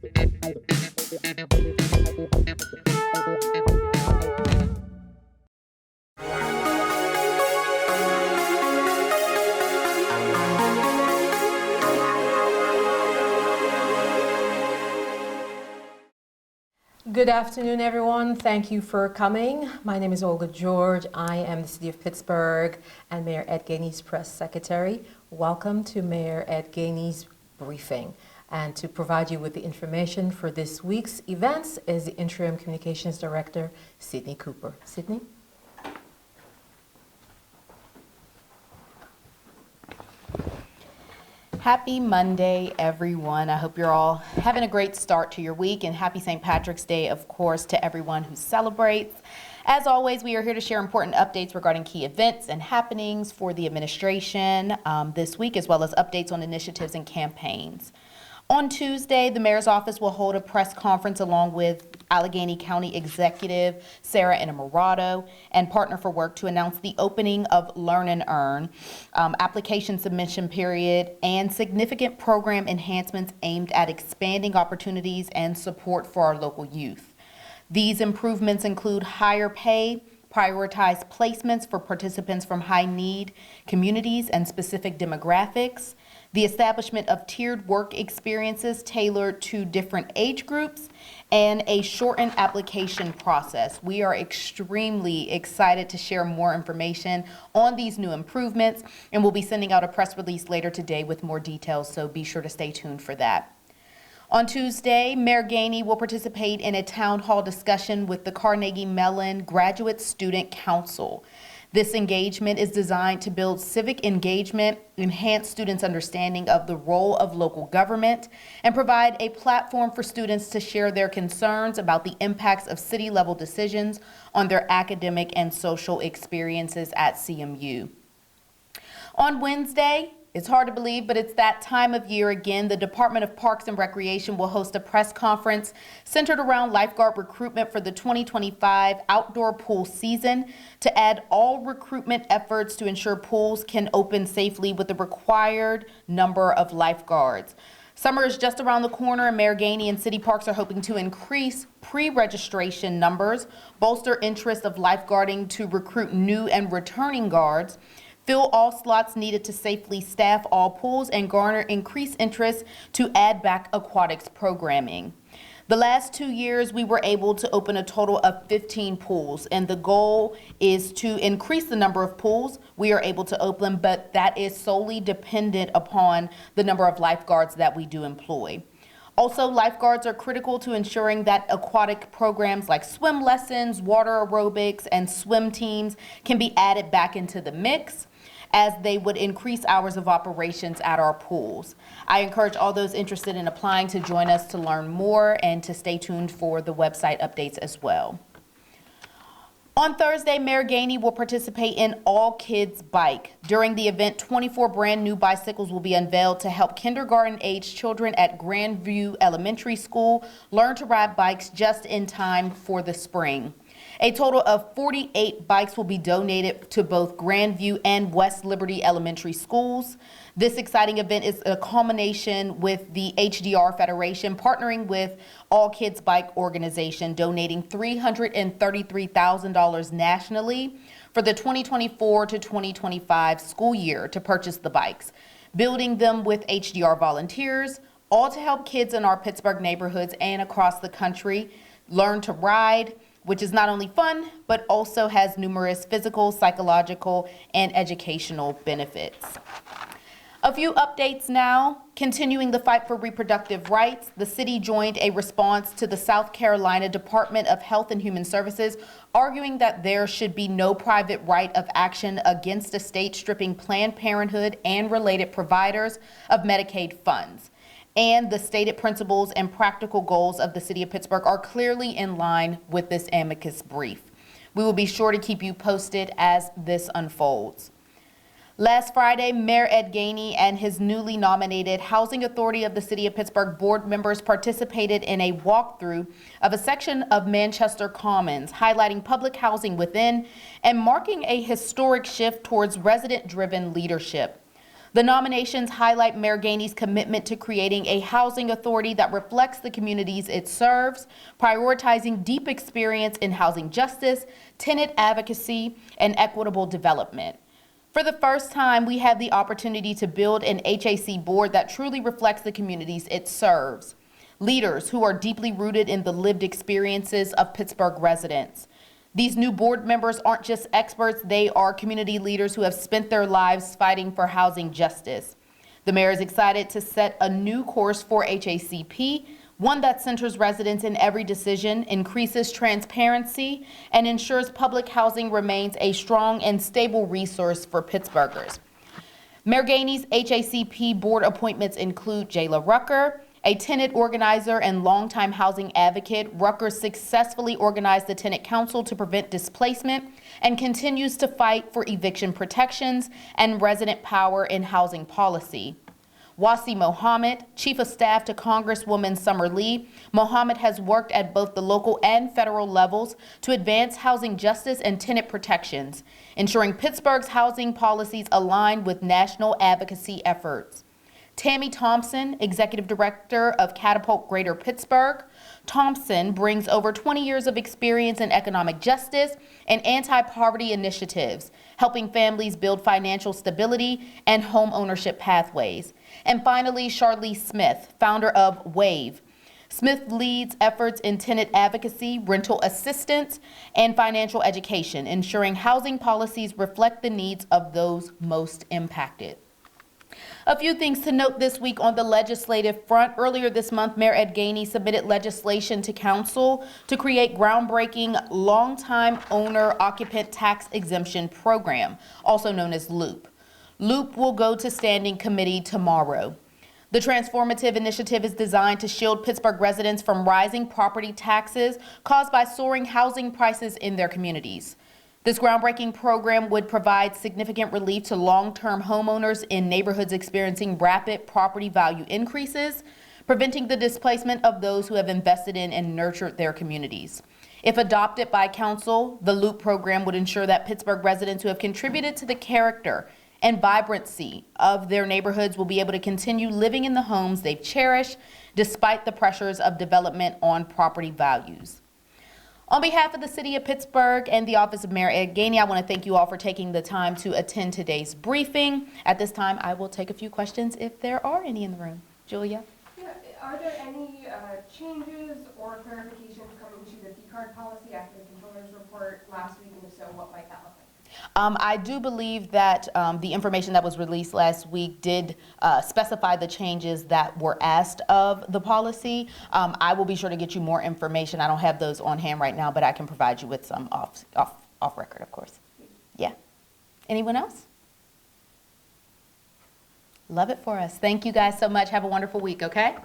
Good afternoon, everyone. Thank you for coming. My name is Olga George. I am the City of Pittsburgh and Mayor Ed Gainey's press secretary. Welcome to Mayor Ed Gainey's briefing. And to provide you with the information for this week's events is the Interim Communications Director, Sydney Cooper. Sydney? Happy Monday, everyone. I hope you're all having a great start to your week, and happy St. Patrick's Day, of course, to everyone who celebrates. As always, we are here to share important updates regarding key events and happenings for the administration this week, as well as updates on initiatives and campaigns. On Tuesday, the mayor's office will hold a press conference along with Allegheny County Executive Sarah Innamorato and Partner for Work to announce the opening of Learn and Earn, application submission period, and significant program enhancements aimed at expanding opportunities and support for our local youth. These improvements include higher pay, prioritized placements for participants from high-need communities and specific demographics, the establishment of tiered work experiences tailored to different age groups, and a shortened application process. We are extremely excited to share more information on these new improvements, and we'll be sending out a press release later today with more details, so be sure to stay tuned for that. On Tuesday, Mayor Gainey will participate in a town hall discussion with the Carnegie Mellon Graduate Student Council. This engagement is designed to build civic engagement, enhance students' understanding of the role of local government, and provide a platform for students to share their concerns about the impacts of city-level decisions on their academic and social experiences at CMU. On Wednesday, it's hard to believe, but it's that time of year again. The Department of Parks and Recreation will host a press conference centered around lifeguard recruitment for the 2025 outdoor pool season to add all recruitment efforts to ensure pools can open safely with the required number of lifeguards. Summer is just around the corner, and Mayor Gainey and City Parks are hoping to increase pre-registration numbers, bolster interest of lifeguarding to recruit new and returning guards, fill all slots needed to safely staff all pools, and garner increased interest to add back aquatics programming. The last 2 years, we were able to open a total of 15 pools, and the goal is to increase the number of pools we are able to open, but that is solely dependent upon the number of lifeguards that we do employ. Also, lifeguards are critical to ensuring that aquatic programs like swim lessons, water aerobics, and swim teams can be added back into the mix, as they would increase hours of operations at our pools. I encourage all those interested in applying to join us to learn more and to stay tuned for the website updates as well. On Thursday, Mayor Gainey will participate in All Kids Bike. During the event, 24 brand new bicycles will be unveiled to help kindergarten-age children at Grandview Elementary School learn to ride bikes just in time for the spring. A total of 48 bikes will be donated to both Grandview and West Liberty Elementary Schools. This exciting event is a culmination with the HDR Federation partnering with All Kids Bike Organization, donating $333,000 nationally for the 2024 to 2025 school year to purchase the bikes, building them with HDR volunteers, all to help kids in our Pittsburgh neighborhoods and across the country learn to ride, which is not only fun, but also has numerous physical, psychological, and educational benefits. A few updates now. Continuing the fight for reproductive rights, the city joined a response to the South Carolina Department of Health and Human Services, arguing that there should be no private right of action against a state stripping Planned Parenthood and related providers of Medicaid funds. And the stated principles and practical goals of the City of Pittsburgh are clearly in line with this amicus brief. We will be sure to keep you posted as this unfolds. Last Friday, Mayor Ed Gainey and his newly nominated Housing Authority of the City of Pittsburgh board members participated in a walkthrough of a section of Manchester Commons, highlighting public housing within and marking a historic shift towards resident-driven leadership. The nominations highlight Mayor Gainey's commitment to creating a housing authority that reflects the communities it serves, prioritizing deep experience in housing justice, tenant advocacy, and equitable development. For the first time, we have the opportunity to build an HAC board that truly reflects the communities it serves. Leaders who are deeply rooted in the lived experiences of Pittsburgh residents. These new board members aren't just experts, they are community leaders who have spent their lives fighting for housing justice. The mayor is excited to set a new course for HACP, one that centers residents in every decision, increases transparency, and ensures public housing remains a strong and stable resource for Pittsburghers. Mayor Gainey's HACP board appointments include Jayla Rucker, a tenant organizer and longtime housing advocate. Rucker successfully organized the tenant council to prevent displacement and continues to fight for eviction protections and resident power in housing policy. Wasi Mohammed, Chief of Staff to Congresswoman Summer Lee. Mohammed has worked at both the local and federal levels to advance housing justice and tenant protections, ensuring Pittsburgh's housing policies align with national advocacy efforts. Tammy Thompson, Executive Director of Catapult Greater Pittsburgh. Thompson brings over 20 years of experience in economic justice and anti-poverty initiatives, helping families build financial stability and home ownership pathways. And finally, Charlize Smith, founder of WAVE. Smith leads efforts in tenant advocacy, rental assistance, and financial education, ensuring housing policies reflect the needs of those most impacted. A few things to note this week on the legislative front. Earlier this month, Mayor Ed Gainey submitted legislation to council to create groundbreaking long-time owner-occupant tax exemption program, also known as LOOP. LOOP will go to standing committee tomorrow. The transformative initiative is designed to shield Pittsburgh residents from rising property taxes caused by soaring housing prices in their communities. This groundbreaking program would provide significant relief to long-term homeowners in neighborhoods experiencing rapid property value increases, preventing the displacement of those who have invested in and nurtured their communities. If adopted by council, the LOOP program would ensure that Pittsburgh residents who have contributed to the character and vibrancy of their neighborhoods will be able to continue living in the homes they've cherished despite the pressures of development on property values. On behalf of the City of Pittsburgh and the Office of Mayor Ed Gainey, I want to thank you all for taking the time to attend today's briefing. At this time, I will take a few questions if there are any in the room. Julia? Yeah, are there any changes or clarifications coming to the fee card policy after the controller's report last week, and if so, what might that look like? I do believe that the information that was released last week did specify the changes that were asked of the policy. I will be sure to get you more information. I don't have those on hand right now, but I can provide you with some off record, of course. Yeah. Anyone else? Love it for us. Thank you guys so much. Have a wonderful week, okay?